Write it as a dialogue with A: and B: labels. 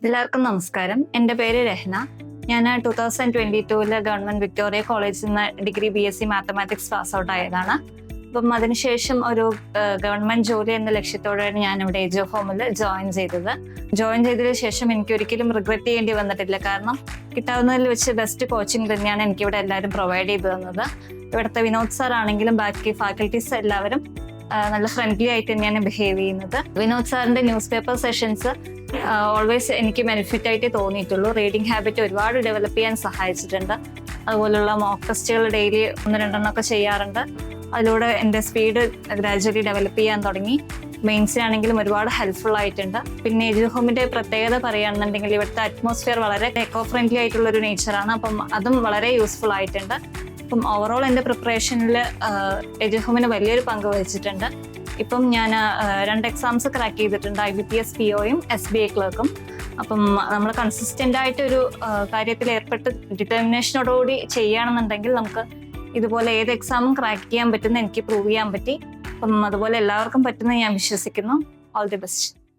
A: എല്ലാവർക്കും നമസ്കാരം. എൻ്റെ പേര് രഹ്ന. ഞാൻ 2022 ഗവൺമെന്റ് വിക്ടോറിയ കോളേജിൽ നിന്ന് degree BSc mathematics pass out ആയതാണ്. അപ്പം അതിനുശേഷം ഒരു ഗവൺമെന്റ് ജോലി എന്ന ലക്ഷ്യത്തോടെയാണ് ഞാൻ ഇവിടെ ഏജ് ഓഫ് ഹോമിൽ ജോയിൻ ചെയ്തത്. ജോയിൻ ചെയ്തതിനു ശേഷം എനിക്ക് ഒരിക്കലും റിഗ്രറ്റ് ചെയ്യേണ്ടി വന്നിട്ടില്ല. കാരണം കിട്ടാവുന്നതിൽ വെച്ച് ബെസ്റ്റ് കോച്ചിങ് തന്നെയാണ് എനിക്കിവിടെ എല്ലാവരും പ്രൊവൈഡ് ചെയ്തു തന്നത്. ഇവിടുത്തെ വിനോദ് സാർ ആണെങ്കിലും ബാക്കി ഫാക്കൽറ്റീസ് എല്ലാവരും നല്ല ഫ്രണ്ട്ലി ആയിട്ട് തന്നെയാണ് ബിഹേവ് ചെയ്യുന്നത്. വിനോദ് സാറിന്റെ ന്യൂസ് പേപ്പർ സെഷൻസ് ഓൾവേസ് എനിക്ക് ബെനിഫിറ്റ് ആയിട്ട് തോന്നിയിട്ടുള്ളൂ. റീഡിങ് ഹാബിറ്റ് ഒരുപാട് ഡെവലപ്പ് ചെയ്യാൻ സഹായിച്ചിട്ടുണ്ട്. അതുപോലുള്ള മോക്ക് ടെസ്റ്റുകൾ ഡെയിലി 1-2 ഒക്കെ ചെയ്യാറുണ്ട്. അതിലൂടെ എൻ്റെ സ്പീഡ് ഗ്രാജുവലി ഡെവലപ്പ് ചെയ്യാൻ തുടങ്ങി. മെയിൻസിനാണെങ്കിലും ഒരുപാട് ഹെൽപ്ഫുൾ ആയിട്ടുണ്ട്. പിന്നെ ഏജ് ഹോമിന്റെ പ്രത്യേകത പറയുകയാണെന്നുണ്ടെങ്കിൽ ഇവിടുത്തെ അറ്റ്മോസ്ഫിയർ വളരെ എക്കോ ഫ്രണ്ട്ലി ആയിട്ടുള്ള ഒരു നേച്ചറാണ്. അപ്പം അതും വളരെ യൂസ്ഫുൾ ആയിട്ടുണ്ട്. അപ്പം ഓവറോൾ എൻ്റെ പ്രിപ്പറേഷനിൽ ഏജ് ഹോമിന് വലിയൊരു പങ്ക് വഹിച്ചിട്ടുണ്ട്. ഇപ്പം ഞാൻ 2 എക്സാംസ് ക്രാക്ക് ചെയ്തിട്ടുണ്ട്, IBPS POയും SBA ക്ലർക്കും. അപ്പം നമ്മൾ കൺസിസ്റ്റൻ്റ് ആയിട്ടൊരു കാര്യത്തിൽ ഏർപ്പെട്ട് ഡിറ്റർമിനേഷനോടുകൂടി ചെയ്യുകയാണെന്നുണ്ടെങ്കിൽ നമുക്ക് ഇതുപോലെ ഏത് എക്സാമും ക്രാക്ക് ചെയ്യാൻ പറ്റുന്ന എനിക്ക് പ്രൂവ് ചെയ്യാൻ പറ്റി. അപ്പം അതുപോലെ എല്ലാവർക്കും പറ്റുമെന്ന് ഞാൻ വിശ്വസിക്കുന്നു. All the best.